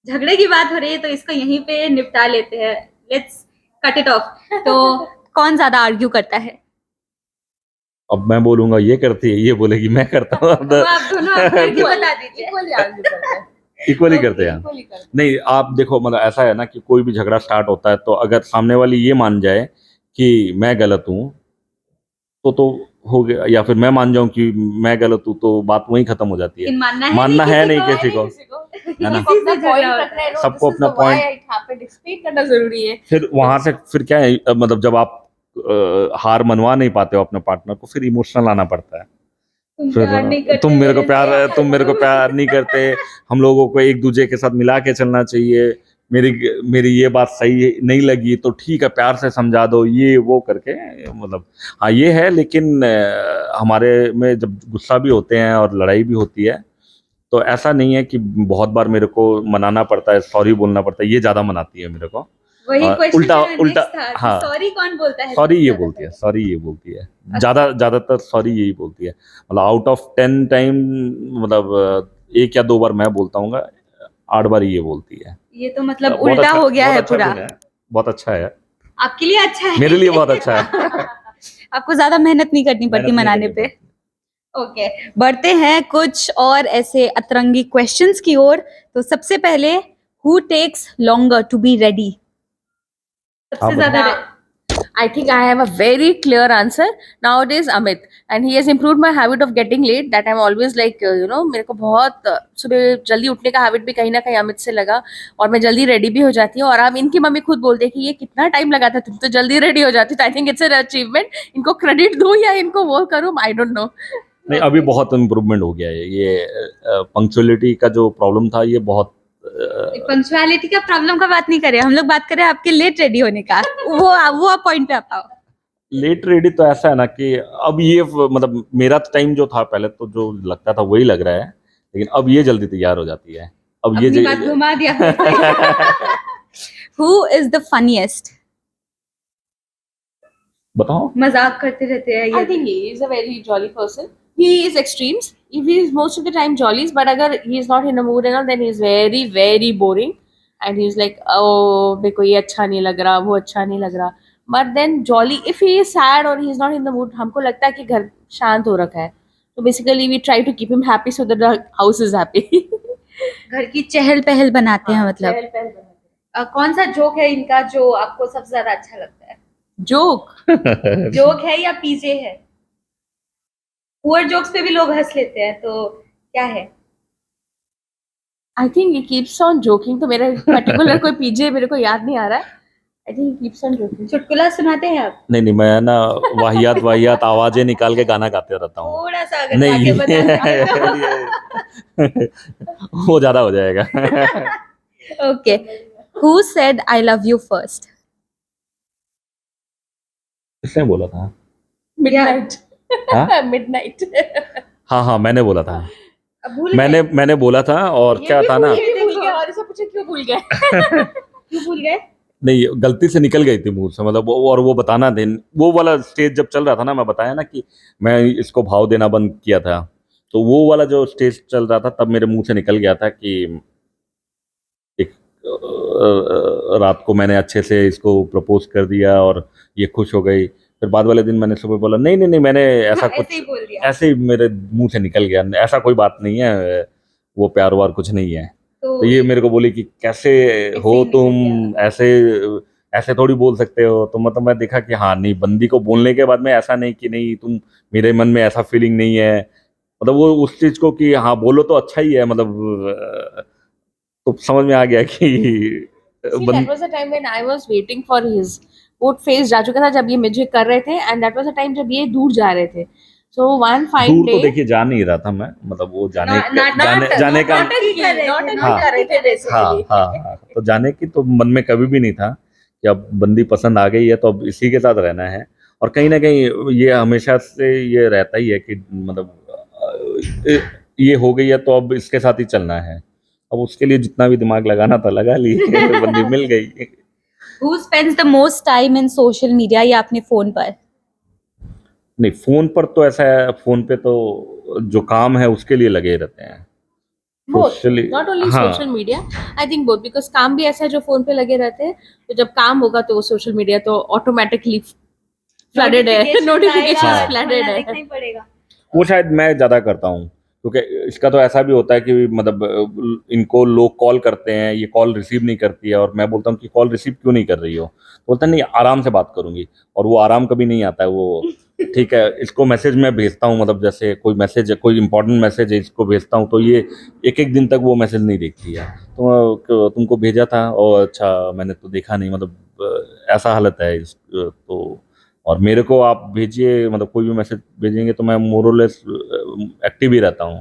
झगड़े की बात हो रही है तो इसको यहीं पे निपटा लेते हैं, लेट्स कट इट ऑफ। तो कौन ज्यादा आर्ग्यू करता है? अब मैं बोलूंगा ये करती है, ये बोलेगी मैं करता हूँ। तो आप दोनों आप करके बता दीजिए। इक्वली आर्ग्यू करते हैं। इक्वली करते हैं। इक्वली करते हैं। नहीं आप देखो, मतलब ऐसा है ना कि कोई भी झगड़ा स्टार्ट होता है तो अगर सामने वाली ये मान जाए कि मैं गलत हूँ तो हो गया, या फिर मैं मान जाऊं कि मैं गलत हूँ तो बात वहीं खत्म हो जाती है। लेकिन मानना है नहीं किसी को, है ना? सबको अपना point रखना है, सबको अपना point- it happened, explain करना जरूरी है। फिर वहां से फिर क्या है, मतलब जब आप हार मनवा नहीं पाते हो अपने पार्टनर को, फिर इमोशनल आना पड़ता है। फिर तुम मेरे को प्यार नहीं करते, हम लोगों को एक दूसरे के साथ मिला के चलना चाहिए, मेरी ये बात सही नहीं लगी तो ठीक है प्यार से समझा दो, ये वो करके मतलब। हाँ ये है, लेकिन हमारे में जब गुस्सा भी होते हैं और लड़ाई भी होती है तो ऐसा नहीं है कि बहुत बार मेरे को मनाना पड़ता है, सॉरी बोलना पड़ता है, ये ज्यादा मनाती है मेरे को। वही क्वेश्चन उल्टा हाँ, सॉरी कौन बोलता है? सॉरी ये बोलती है ज्यादातर सॉरी यही बोलती है। मतलब आउट ऑफ 10 टाइम मतलब 1 या 2 बार मैं बोलता हूँ, 8 बार ये बोलती है। ये तो मतलब बहुत उल्टा अच्छा- हो गया बहुत है अच्छा पूरा। गुण है, बहुत अच्छा है, आपके लिए अच्छा है, मेरे लिए बहुत अच्छा है। आपको ज्यादा मेहनत नहीं करनी पड़ती मेहनत नहीं मनाने करनी पे। पड़ती। ओके, बढ़ते हैं कुछ और ऐसे अतरंगी क्वेश्चंस की ओर। तो सबसे पहले, who takes longer to be ready? सबसे आप ज्यादा I think I have a very clear answer. Nowadays, Amit, and he has improved my habit of getting late. That I'm always like, मेरे को बहुत सुबह जल्दी उठने का हैबिट भी कहीं ना कहीं अमित से लगा, और मैं जल्दी रेडी भी हो जाती हूँ। और अब इनकी मम्मी खुद बोलते हैं कि ये कितना टाइम लगा था, तुम तो जल्दी रेडी हो जाती। तो I think it's an achievement. इनको क्रेडिट दूं या इनको वो करूं, आई डोंट नो। नहीं अभी बहुत इम्प्रूवमेंट हो गया है, ये पंक्चुअलिटी का जो प्रॉब्लम था ये बहुत पंक्चुअलिटी का प्रॉब्लम का बात नहीं कर रहे हम लोग, बात कर रहे हैं आपके लेट रेडी होने का। वो आप पॉइंट पे आप आओ। लेट रेडी तो ऐसा है ना कि अब ये मतलब मेरा टाइम जो था पहले तो जो लगता था वही लग रहा है, लेकिन अब ये जल्दी तैयार हो जाती है। अब ये अपनी बात घुमा दिया हु इज द फनीएस्ट? बताओ। मजाक करते रहते हैं I ये। think he is a very jolly person. He is extremes. If he is most of the time jollies, but agar he is not in a mood and all, then he is very very boring. And he is like, oh, मेरे को ये अच्छा नहीं लग रहा, वो अच्छा नहीं लग रहा. But then jolly, if he is sad or he is not in the mood, हमको लगता है कि घर शांत हो रखा है. So basically we try to keep him happy so that the house is happy. घर की चहल पहल बनाते हैं मतलब। पहल पहल बनाते हैं. कौन सा जोक है इनका जो आपको सबसे ज्यादा अच्छा लगता है? Joke. जोक है या पीजे है? पुअर जोक्स पे भी लोग हंस लेते हैं, तो क्या है? I think he keeps on joking. तो मेरा particular कोई पीजे मेरे को याद नहीं आ रहा है. I think he keeps on joking. चुटकुला सुनाते हैं आप? नहीं नहीं, मैं ना वाहियात वाहियात आवाजें निकाल के गाना गाते रहता हूँ। थोड़ा सा अगर नहीं गा के बता ये वो ज्यादा हो जाएगा। Okay, who said I love you first? किसने बोला था? Midnight. हाँ Midnight. हाँ हाँ, मैंने बोला था। अब भूल गए? मैंने बोला था और क्या था ना, ये भी भूल गया और इसे पूछे क्यों भूल गए? क्यों भूल गए? नहीं गलती से निकल गई थी मुंह से, मतलब और वो बताना दिन वो वाला स्टेज जब चल रहा था ना, मैं बताया ना कि मैं इसको भाव देना बंद किया था, तो वो वाला जो स्टेज चल रहा था तब मेरे मुंह से निकल गया था कि एक रात को मैंने अच्छे से इसको प्रपोज कर दिया और ये खुश हो गई। फिर बाद वाले दिन मैंने सुबह बोला नहीं नहीं नहीं, मैंने ऐसा हाँ, कुछ ऐसे ही बोल दिया। ऐसे ही मेरे मुंह से निकल गया, ऐसा कोई बात नहीं है, वो प्यार वार कुछ नहीं है। तो ये मेरे को बोली कि कैसे हो ही निकल तुम, ऐसे ऐसे थोड़ी बोल सकते हो। तो मतलब मैं देखा कि हाँ नहीं, बंदी को बोलने के बाद में ऐसा नहीं कि नहीं तुम, मेरे मन में ऐसा फीलिंग नहीं है, मतलब वो उस चीज को कि हाँ बोलो तो अच्छा ही है, मतलब तो समझ में आ गया कि See, that was the time when I was waiting for his वो फेज जा चुका था जब ये मुझे कर रहे थे and that was the time जब ये दूर जा रहे थे. सो वन फाइन दूर डे तो देखिए जा नहीं रहा था मैं, मतलब वो जाने ना- जाने का नाटक ही हाँ। कर रहे थे हाँ बेसिकली. हाँ, तो जाने की तो मन में कभी भी नहीं था कि अब बंदी पसंद आ गई है तो अब इसी के साथ रहना है। और कहीं ना कहीं ये हमेशा से ये रहता ही है कि मतलब ये हो गई है तो अब इसके साथ ही चलना है। अब उसके लिए जितना भी दिमाग लगाना था लगा ली, बंदी मिल गई। Who spends the most time in social media या अपने फोन पर? नहीं फोन पर तो ऐसा है, फोन पे तो जो काम है उसके लिए लगे रहते हैं। बोथ, सोशली नॉट ओनली हाँ social media. I think both, because काम भी ऐसा है जो फोन पे लगे रहते हैं, तो जब काम होगा तो वो सोशल मीडिया तो ऑटोमेटिकली फ्लडेड है, नोटिफिकेशन फ्लडेड है. देखना ही पड़ेगा। वो शायद मैं ज़्यादा करता हूँ, क्योंकि इसका तो ऐसा भी होता है कि मतलब इनको लोग कॉल करते हैं, ये कॉल रिसीव नहीं करती है और मैं बोलता हूँ कि कॉल रिसीव क्यों नहीं कर रही हो, तो बोलता है नहीं आराम से बात करूँगी, और वो आराम कभी नहीं आता है। वो ठीक है, इसको मैसेज मैं भेजता हूँ, मतलब जैसे कोई मैसेज है, कोई इंपॉर्टेंट मैसेज है, इसको भेजता हूँ तो ये एक एक दिन तक वो मैसेज नहीं देखती है। तो तुमको भेजा था और अच्छा मैंने तो देखा नहीं, मतलब ऐसा हालत है तो। और मेरे को आप भेजिए, मतलब कोई भी मैसेज भेजेंगे तो मैं मोरलेस एक्टिव ही रहता हूँ,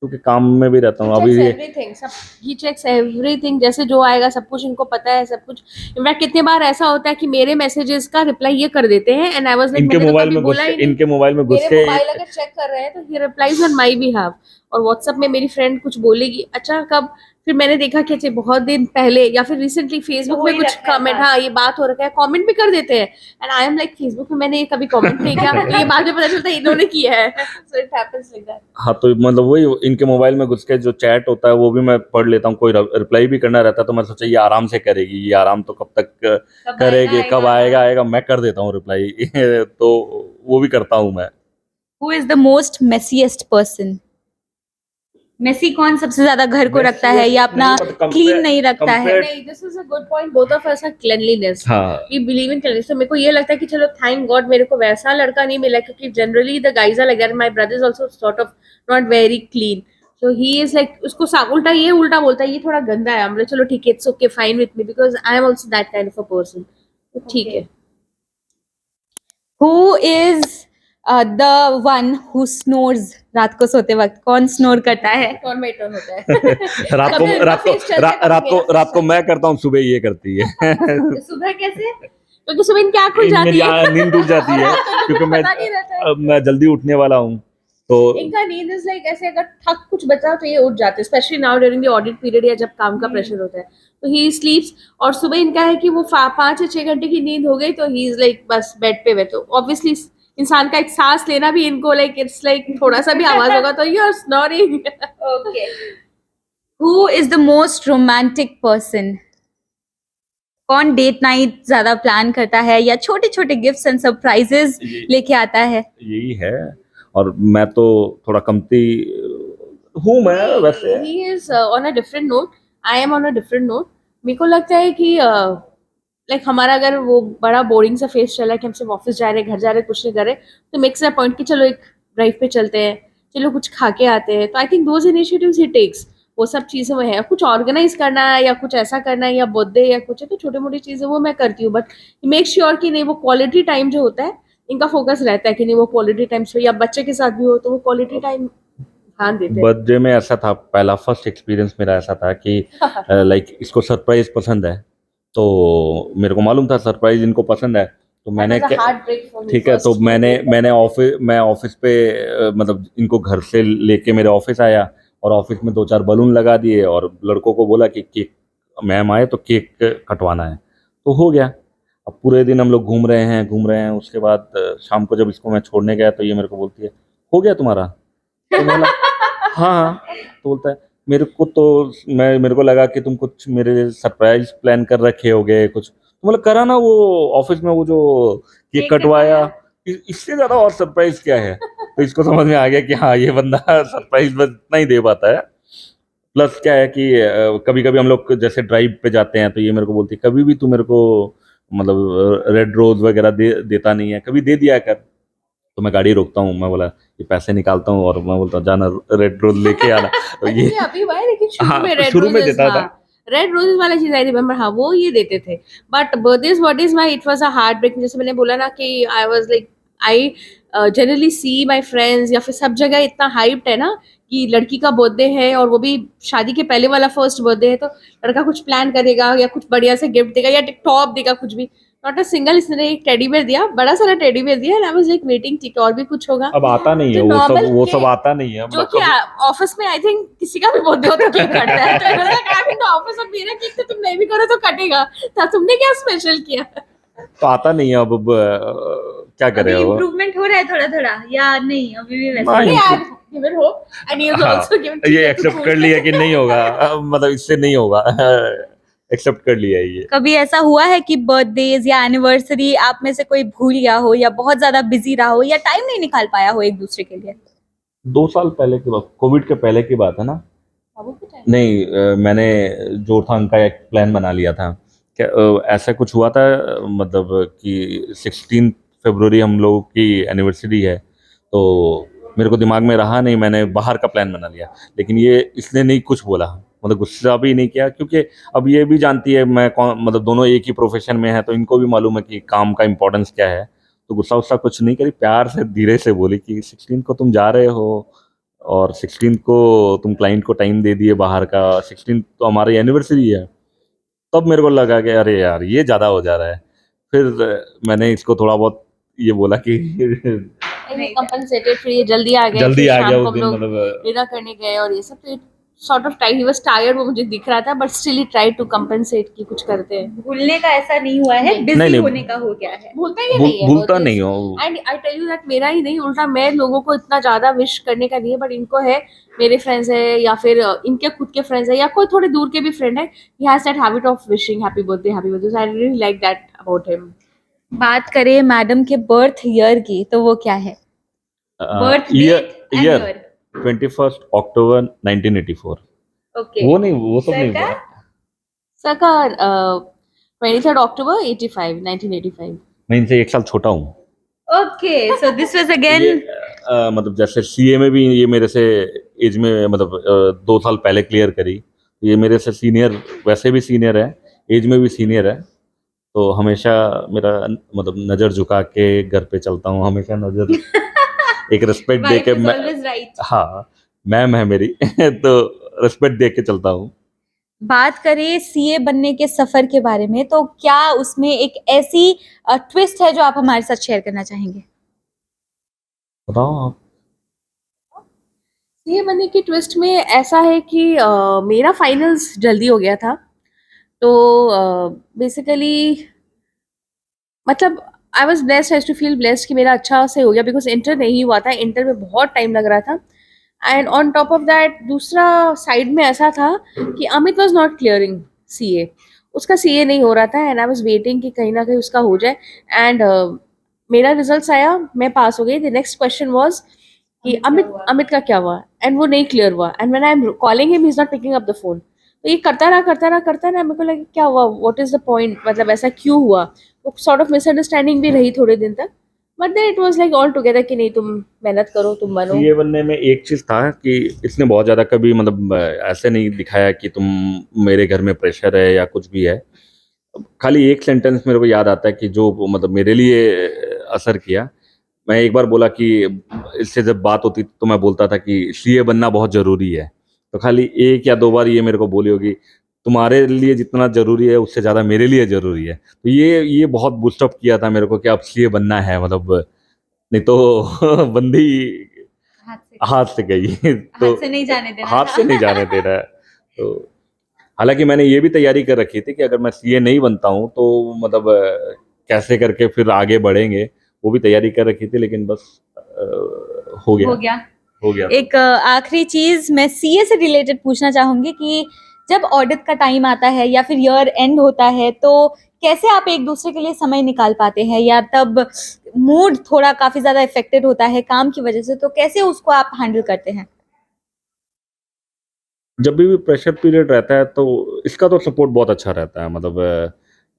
क्योंकि काम में भी रहता हूँ अभी ये। एवरीथिंग, सब ही चेक्स एवरीथिंग, जैसे जो आएगा सब कुछ इनको पता है, सब कुछ. इनफैक्ट कितने बार ऐसा होता है कि मेरे मैसेजेस का रिप्लाई ये कर देते हैं एंड आई वाज लाइक मैंने तो कभी बोला ही नहीं. इनके मोबाइल में घुस मेरे के मोबाइल अगर चेक कर रहे हैं तो ही रिप्लाइज ऑन माय बिहाफ. और व्हाट्सएप में मेरी फ्रेंड कुछ बोलेगी, अच्छा कब, फिर मैंने देखा कि अच्छा बहुत दिन पहले या फिर रिसेंटली फेसबुक में कुछ कमेंट, हाँ ये बात हो रखा है, कमेंट भी कर देते हैं and I am like Facebook में मैंने ये कभी कमेंट नहीं किया, तो ये बाद में पता चलता है इन्होंने किया है. So it happens like that. हाँ तो मतलब वही इनके मोबाइल में घुस के जो चैट होता है वो भी मैं पढ़ लेता हूँ, कोई रिप्लाई भी करना रहता है तो मैं सोचा ये आराम से करेगी, ये आराम तो कब तक करेगी, कब आएगा आएगा, मैं कर देता हूँ रिप्लाई। तो वो भी करता हूँ मैं। Who is the most messiest person? Messy कौन सबसे ज्यादा घर को रखता है या अपना क्लीन नहीं रखता है? नहीं, this is a good point. Both of us are cleanliness. हाँ वी बिलीव इन क्लीनलीनेस. तो मेरे को ये लगता है कि चलो थैंक गॉड मेरे को वैसा लड़का नहीं मिला, क्योंकि generally the guys are like that. My brother is also sort of not very clean. So he is like, उसको उल्टा ये उल्टा बोलता है, ये थोड़ा गंदा है. हम चलो ठीक है, it's okay, fine with me, because I am also that kind of a person. तो ठीक है. Who is the one who snores, रात को सोते वक्त कौन स्नोर करता है? टर्न बाय टर्न होता है। रात को कभी उनका रात को face चलता है, कभी रात को मेरा रात को face मैं करता हूँ, सुबह ये करती है। चलता है। सुबह कैसे? क्योंकि सुबह इनकी आँख खुल जाती मेरी है। नींद टूट जाती और है, रात को क्योंकि मुझे पता नहीं रहता है। मैं जल्दी उठने वाला हूँ, तो इनका नींद इज लाइक ऐसे, अगर थक कुछ बचा तो ये उठ जाते हैं, specially now during the audit period या जब काम का प्रेशर होता है, तो ही स्लीप्स। और सुबह इनका है कि वो 5 या 6 घंटे की नींद हो गई तो ही इज लाइक बस बेड पे हुए, तो ऑब्वियसली इंसान का एक सांस लेना भी इनको लाइक इट्स लाइक थोड़ा सा भी आवाज होगा तो you are snoring. Okay. Who is the most romantic person? कौन डेट नाइट ज्यादा प्लान करता है या छोटे छोटे गिफ्ट्स एंड सरप्राइजेस लेके आता है? यही है। और मैं तो थोड़ा कमती हूँ मैं वैसे। he is on a different note, I am on a different note। मेरे को लगता है कि लाइक हमारा अगर वो बड़ा बोरिंग सा फेस चला है कि हम सिर्फ ऑफिस जा रहे हैं, घर जा रहे हैं, कुछ नहीं कर रहे, तो मेक्स अ पॉइंट कि चलो एक ड्राइव पे चलते हैं, चलो कुछ खा के आते हैं। तो I think those initiatives he takes, वो सब चीज़ें वो है। कुछ ऑर्गेनाइज करना है या कुछ ऐसा करना है या बर्थडे या कुछ है, तो छोटी मोटी चीज़ें वो मैं करती हूँ, बट मेक श्योर कि नहीं वो क्वालिटी टाइम जो होता है इनका फोकस रहता है कि नहीं वो क्वालिटी टाइम पे, या बच्चे के साथ भी हो तो वो क्वालिटी टाइम ध्यान देते हैं। बर्थडे में ऐसा था, पहला फर्स्ट एक्सपीरियंस मेरा ऐसा था कि लाइक इसको सरप्राइज पसंद है, तो मेरे को मालूम था सरप्राइज इनको पसंद है, तो मैंने क्या, ठीक है, तो मैं ऑफिस पे मतलब इनको घर से लेके मेरे ऑफिस आया और ऑफिस में 2-4 बलून लगा दिए और लड़कों को बोला कि केक, मैम आए तो केक कटवाना है, तो हो गया। अब पूरे दिन हम लोग घूम रहे हैं, उसके बाद शाम को जब इसको मैं छोड़ने गया तो ये मेरे को बोलती है, हो गया तुम्हारा? तो मैं बोला, हाँ। तो बोलता है, मेरे को लगा कि तुम कुछ मेरे सरप्राइज प्लान कर रखे होगे कुछ, तो मतलब करा ना वो ऑफिस में वो जो केक केक कटवाया, इससे ज्यादा और सरप्राइज क्या है? तो इसको समझ में आ गया कि हाँ, ये बंदा सरप्राइज बस इतना ही दे पाता है। प्लस क्या है कि कभी कभी हम लोग जैसे ड्राइव पे जाते हैं तो ये मेरे को बोलती है, कभी भी तू मेरे को मतलब रेड रोज वगैरह देता नहीं है, कभी दे दिया कर। तो मैं गाड़ी रोकता हूँ, मैं बोला ये पैसे निकालता हूँ और मैं बोलता हूँ जाना रेड रोज लेके आना। तो ये ये अभी हुआ है, लेकिन शुरू हाँ, में रेड शुरू में रोजेस, देता था। रेड रोजेस वाला चीज आई रिमेम्बर, हाँ वो ये देते थे। But birthdays my it was a heartbreak. जैसे मैंने बोला ना कि I was like I generally see my friends या फिर सब जगह इतना हाइप्ड है ना कि लड़की का बर्थडे है और वो भी शादी के पहले वाला फर्स्ट बर्थडे है, तो लड़का कुछ प्लान करेगा या कुछ बढ़िया से गिफ्ट देगा या टॉप देगा, कुछ भी। नॉट अ सिंगल, इसने एक टेडी बेयर दिया, बड़ा सारा टेडी बेयर दिया, and I was like waiting ठीक है और भी कुछ होगा। अब आता नहीं है जो वो normal सब केक, आता नहीं है, जो मतलब कि ऑफिस में आई थिंक किसी का भी बर्थडे हो तो केक कटता है, तो मैंने कहा कि ऑफिस में मेरा केक तो तुम नहीं भी करो तो कटेगा, तो तुमने क्या स्पेशल किया? तो आता नहीं है। अब क्या अभी करे वो? इम्प्रूवमेंट हो रहा है थोड़ा थोड़ा या नहीं, अभी भी वैसे नहीं, ही है? यार given hope, and he is हाँ, आल्सो गिवन, ये एक्सेप्ट कर लिया कि नहीं होगा, मतलब इससे नहीं होगा। एक्सेप्ट कर लिया है ये। कभी ऐसा हुआ है कि बर्थडेज या एनिवर्सरी आप में से कोई भूल गया हो या बहुत ज्यादा बिजी रहा हो या टाइम नहीं निकाल पाया हो एक दूसरे के लिए? 2 साल पहले की बात, कोविड के पहले की बात है ना? नहीं, मैंने जोरथांग का एक प्लान बना लिया था। क्या ऐसा कुछ हुआ था, मतलब कि 16 फरवरी हम लोगों की एनिवर्सरी है, तो मेरे को दिमाग में रहा नहीं, मैंने बाहर का प्लान बना लिया। लेकिन ये इसने नहीं कुछ बोला, मतलब गुस्सा भी नहीं किया, क्योंकि अब ये भी जानती है मैं कौन, मतलब दोनों एक ही प्रोफेशन में है, तो इनको भी मालूम है कि काम का इम्पोर्टेंस क्या है। तो गुस्सा उस्सा कुछ नहीं करी, प्यार से धीरे से बोली कि 16 को तुम जा रहे हो और 16 को तुम क्लाइंट को टाइम दे दिए बाहर का, 16 तो हमारी एनिवर्सरी है। तब मेरे को लगा कि अरे यार ये ज़्यादा हो जा रहा है। फिर मैंने इसको थोड़ा बहुत ये बोला कि कंपनसेटेड, फिर ये जल्दी आ गए, जल्दी फिर आ शाम गया को उस हम दिन, लोग मतलब डिनर करने गए और ये सब, तो sort of time he was tired, वो मुझे दिख रहा था, but still he try to compensate कि कुछ करते हैं। भूलने का ऐसा नहीं हुआ है, नहीं, बिजी नहीं, होने का हो गया है। भूलता ही नहीं है, भूलता नहीं हो। And I tell you that मेरा ही नहीं, उल्टा मैं लोगों को इतना ज्यादा विश करने का नहीं है, बट इनको है, मेरे फ्रेंड्स है या फिर इनके खुद के फ्रेंड्स है या कोई थोड़े दूर के भी फ्रेंड है, he has that habit of wishing happy birthday, I really like that about him. बात करें मैडम के बर्थ ईयर की, तो वो क्या है? Birth date and year year. 21 October 1984। Okay. वो नहीं, वो सब नहीं सर का? बोला। सरकार 23 अक्टूबर 1985। मैं इनसे 1 साल छोटा हूँ। Okay, so this was again. मतलब जैसे सीए में भी ये मेरे से एज में, मतलब 2 साल पहले क्लियर करी, ये मेरे से सीनियर, वैसे भी सीनियर है, एज में भी सीनियर है। तो हमेशा मेरा मतलब नज़र झुका के घर पे चलता हूँ, हमेशा नज़र एक रिस्पेक्ट दे के मैं, राइट। हाँ मैम है मेरी तो रिस्पेक्ट दे के चलता हूँ। बात करें सीए बनने के सफर के बारे में, तो क्या उसमें एक ऐसी ट्विस्ट है जो आप हमारे साथ शेयर करना चाहेंगे? बताओ आप। ये बनने की ट्विस्ट में ऐसा है कि मेरा फाइनल्स जल्दी हो गया था, तो बेसिकली मतलब I was blessed, I too feel blessed कि मेरा अच्छा से हो गया, बिकॉज इंटर नहीं हुआ था, इंटर में बहुत टाइम लग रहा था। And on top of that दूसरा साइड में ऐसा था कि Amit was not clearing CA, उसका सीए नहीं हो रहा था, एंड आई वॉज वेटिंग कि कहीं ना कहीं उसका हो जाए। एंड मेरा रिजल्ट आया, मैं पास हो गई। द नेक्स्ट क्वेश्चन वॉज कि अमित का क्या हुआ, एंड वो नहीं क्लियर हुआ, and when I am calling him he is not picking up the phone. तो ये करता रहा, मेरे को लगा क्या हुआ, व्हाट इज द पॉइंट, मतलब ऐसा क्यों हुआ। वो सॉर्ट ऑफ मिसअंडरस्टैंडिंग भी रही थोड़े दिन तक, but then it was like all together कि नहीं, तुम मेहनत करो, तुम बनो। सीए बनने में एक चीज था कि इसने बहुत ज्यादा कभी मतलब ऐसे नहीं दिखाया कि तुम मेरे घर में प्रेशर है या कुछ भी है। खाली एक सेंटेंस मेरे को याद आता है कि जो मतलब मेरे लिए असर किया। मैं एक बार बोला कि इससे जब बात होती तो मैं बोलता था कि सीए बनना बहुत जरूरी है। तो खाली एक या दो बार ये मेरे को बोली होगी, तुम्हारे लिए जितना जरूरी है उससे ज्यादा मेरे लिए जरूरी है। तो ये बहुत बूस्टअप किया था मेरे को कि अब सीए बनना है, मतलब नहीं तो बंदी हाथ से हाथ से गई तो हाथ से नहीं जाने देना हाथ था। से नहीं जाने दे रहा है। तो हालांकि मैंने ये भी तैयारी कर रखी थी कि अगर मैं सीए नहीं बनता हूँ तो मतलब कैसे करके फिर आगे बढ़ेंगे, वो भी तैयारी कर रखी थी, लेकिन बस हो गया हो गया। हो गया। एक आखिरी चीज मैं सीए से रिलेटेड पूछना चाहूंगी कि जब ऑडिट का टाइम आता है या फिर ईयर एंड होता है, तो कैसे आप एक दूसरे के लिए समय निकाल पाते हैं, या तब मूड थोड़ा काफी ज्यादा इफेक्टेड होता है काम की वजह से, तो कैसे उसको आप हैंडल करते हैं? जब भी प्रेशर पीरियड रहता है तो इसका तो सपोर्ट बहुत अच्छा रहता है, मतलब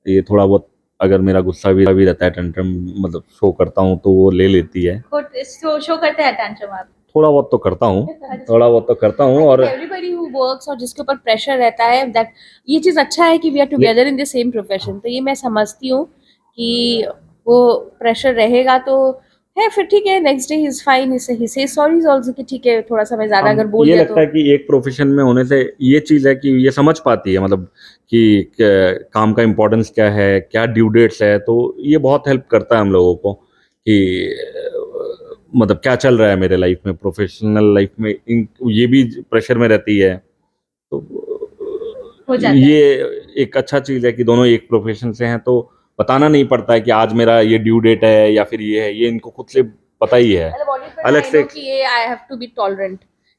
ये थोड़ा बहुत अगर मेरा गुस्सा भी रहता है, टेंट्रम मतलब शो करता हूँ तो वो ले लेती है। शो करते हैं टेंट्रम आप? थोड़ा बहुत तो करता हूँ, थोड़ा बहुत तो करता हूँ। और एवरीबॉडी हु वर्क्स और जिसके ऊपर प्रेशर रहता है, दैट ये चीज अच्छा है कि we are together in the same profession, तो ये मैं समझती हूँ कि वो प्रेशर रहेगा तो है, फिर ठीक है, next day he is fine, he say sorry is also कि ठीक है थोड़ा सा मैं ज्यादा अगर बोल ये दिया लगता है कि एक प्रोफेशन में होने से ये चीज़ है कि ये समझ पाती है, मतलब कि काम का इम्पोर्टेंस क्या है, क्या ड्यू डेट्स है। तो ये बहुत हेल्प करता है हम लोगों को कि मतलब क्या चल रहा है मेरे लाइफ में, प्रोफेशनल लाइफ में ये भी प्रेशर में रहती है। तो हो जाता है। ये एक अच्छा चीज़ है कि दोनों एक प्रोफेशन से हैं, तो बताना नहीं पड़ता है कि आज मेरा ये ड्यू डेट है या फिर ये है, ये इनको खुद से पता ही है अलग से। कि ये I have to be tolerant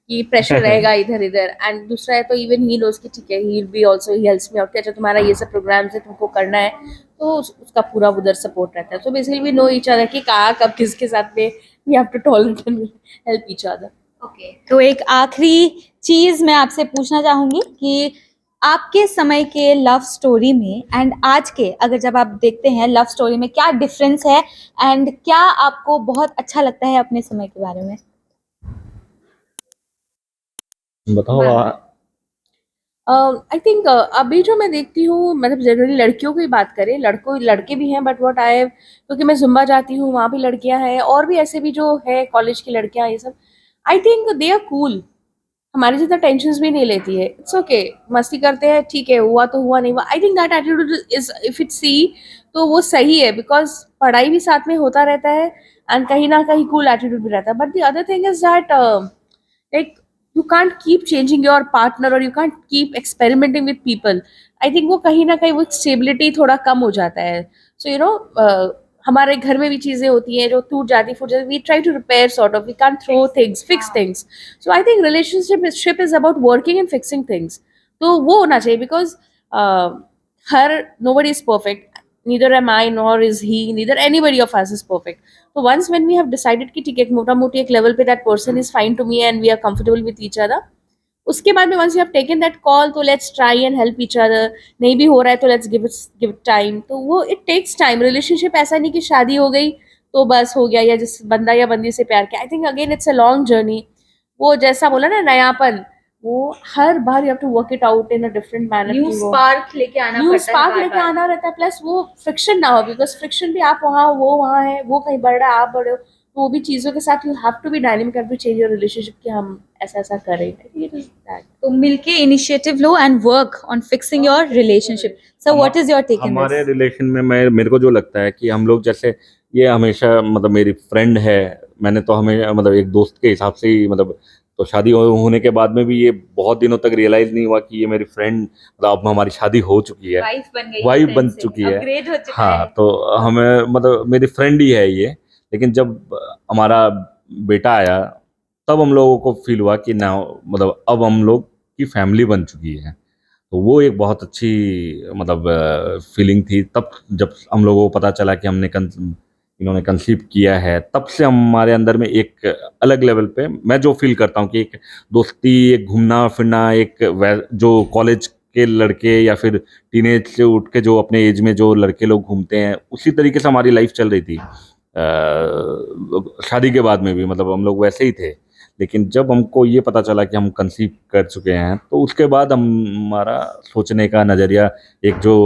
कि प्रेशर रहेगा इधर इधर, एंड दूसरा है तो इवन ही नोस कि ठीक है, he will be also, he helps me out कि अच्छा तुम्हारा ये सब प्रोग्राम्स है, तुमको करना है, तो उसका पूरा उधर सपोर्ट रहता है। So basically we know each other कि कहाँ कब किसके साथ में we have to tolerate and help each other. Okay, तो एक आखिरी चीज मैं आपसे पूछना चाहूंगी कि आपके समय के लव स्टोरी में एंड आज के, अगर जब आप देखते हैं लव स्टोरी में, क्या डिफरेंस है एंड क्या आपको बहुत अच्छा लगता है अपने समय के बारे में? बताओ आई थिंक अभी जो मैं देखती हूँ, मतलब जनरली लड़कियों की बात करें, लड़के भी हैं, बट व्हाट आई, क्योंकि मैं जुम्बा जाती हूँ, वहाँ भी लड़कियां हैं, और भी ऐसे भी जो है कॉलेज की लड़कियां, ये सब I think they are cool, हमारे जितना टेंशन भी नहीं लेती है। इट्स ओके, मस्ती करते हैं, ठीक है, हुआ तो हुआ, नहीं हुआ। I think that attitude is, if it see, तो वो सही है, बिकॉज पढ़ाई भी साथ में होता रहता है, एंड कहीं ना कहीं कूल एटीट्यूड भी रहता है। But the other thing is that like you can't keep changing your partner, or you can't keep experimenting with people. I think वो कहीं ना कहीं वो स्टेबिलिटी थोड़ा कम हो जाता है। सो यू नो, हमारे घर में भी चीजें होती हैं जो टूट जाती फूट जाती, we try to repair sort of, we can't throw things, fix things. So I think relationship is about working and fixing things, तो वो होना चाहिए, बिकॉज हर nobody is perfect, neither am I, nor is he, neither anybody of us is perfect. So once when we have decided कि ठीक है, मोटा मोटी एक लेवल पे that person is fine to me and we are comfortable with each other, उसके बाद में once you have taken that call, तो let's try and help each other। नहीं भी हो रहा है तो let's give it time। तो वो it takes time। relationship ऐसा नहीं कि शादी हो गई तो बस हो गया, या जिस बंदा या बंदी से प्यार किया। I think again it's a long journey। वो जैसा बोला ना, नयापन, वो हर बार you have to work it out in a different manner, new spark लेके आना न्यू पड़ता है स्पार्क बार लेके बार। आना रहता है, प्लस वो फ्रिक्शन ना हो, बिकॉज फ्रिक्शन भी आप वहाँ वो वहाँ है, वो कहीं बढ़ रहा है, आप बढ़ रहे हो, तो वो भी चीज़ों के साथ you have to be dynamic, have to change your relationship कि हम ऐसा ऐसा करें. I think it is that. तो मिलके इनिशिएटिव लो and work on fixing your relationship. So what is your take in हमारे दिस? रिलेशन में मेरे को जो लगता है कि हम लोग जैसे, ये हमेशा मतलब मेरी फ्रेंड है, मैंने तो हमें मतलब एक दोस्त के हिसाब से ही मतलब, तो शादी होने के बाद में भी ये बहुत दिनों तक रियलाइज नहीं हुआ कि ये मेरी फ्रेंड, मतलब अब हमारी शादी हो चुकी है, वाइफ बन गई, वाइफ बन चुकी है, अपग्रेड हो चुका हाँ, है. तो हमें मतलब मेरी फ्रेंड ही है ये। लेकिन जब हमारा बेटा आया तब हम लोगों को फील हुआ कि ना, मतलब अब हम लोग की फैमिली बन चुकी है। तो वो एक बहुत अच्छी मतलब फीलिंग थी तब, जब हम लोगों को पता चला कि इन्होंने कंसीव किया है। तब से हमारे अंदर में एक अलग लेवल पे मैं जो फील करता हूँ कि एक दोस्ती, एक घूमना फिरना, एक जो कॉलेज के लड़के या फिर टीनेज से उठ के जो अपने एज में जो लड़के लोग घूमते हैं, उसी तरीके से हमारी लाइफ चल रही थी। शादी के बाद में भी मतलब हम लोग वैसे ही थे। लेकिन जब हमको ये पता चला कि हम कंसीव कर चुके हैं, तो उसके बाद हमारा सोचने का नज़रिया एक जो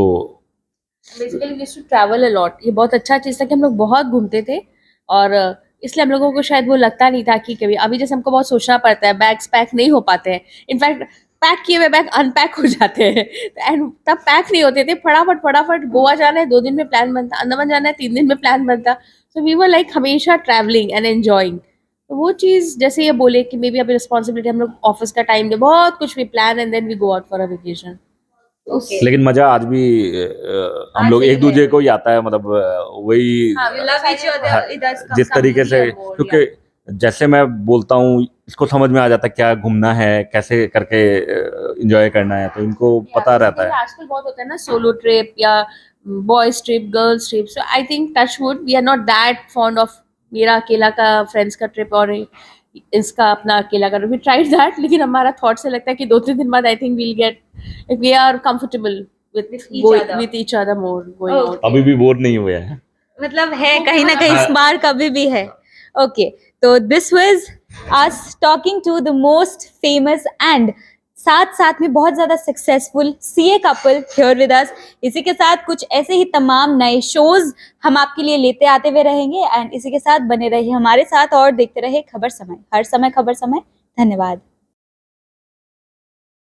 basically we used to travel a lot. ये बहुत अच्छा चीज़ था कि हम लोग बहुत घूमते थे, और इसलिए हम लोगों को शायद वो लगता नहीं था कि कभी, अभी जैसे हमको बहुत सोचना पड़ता है, बैग्स पैक नहीं हो पाते हैं. इनफैक्ट पैक किए हुए बैग अनपैक हो जाते हैं, एंड तब पैक नहीं होते थे. फटाफट फटाफट गोवा जाना है 2 दिन में प्लान बनता, अंडमान जाना है 3 दिन में प्लान बनता. सो वी वर लाइक हमेशा ट्रैवलिंग एंड एंजॉइंग. तो वो चीज़, जैसे ये बोले कि मे बी अभी रिस्पॉन्सिबिलिटी, हम लोग ऑफिस का टाइम दे, बहुत कुछ भी plan and then we go out for a vacation. Okay. लेकिन मजा आज भी हम आज लोग भी एक दूसरे है. को ही आता है, मतलब वही हाँ, We love each other. हाँ, It does जिस तरीके से, more, क्योंकि जैसे मैं बोलता हूँ इसको समझ में आ जाता है क्या घूमना है, कैसे करके एंजॉय करना है, तो इनको पता रहता है। आजकल बहुत होता है ना, सोलो ट्रिप या boys trip, girls trip. So I think touch wood we are not that fond of मेरा अकेला का फ्रेंड्स का ट्रिप और इसका अपना अकेला का ट्रिप. वी ट्राइड दैट, लेकिन हमारा थॉट से लगता है कि 2-3 दिन बाद I think we'll get, we are comfortable with each other more going Oh. out. अभी भी बोर नहीं हुए हैं। मतलब है कहीं ना कहीं स्पार्क अभी भी है. ओके, तो this was us talking to the most famous and साथ साथ में बहुत ज़्यादा successful CA couple here with us. इसी के साथ कुछ ऐसे ही तमाम नए शोज हम आपके लिए लेते आते हुए रहेंगे, एंड इसी के साथ बने रहिए हमारे साथ और देखते रहे खबर समय, हर समय खबर समय. धन्यवाद.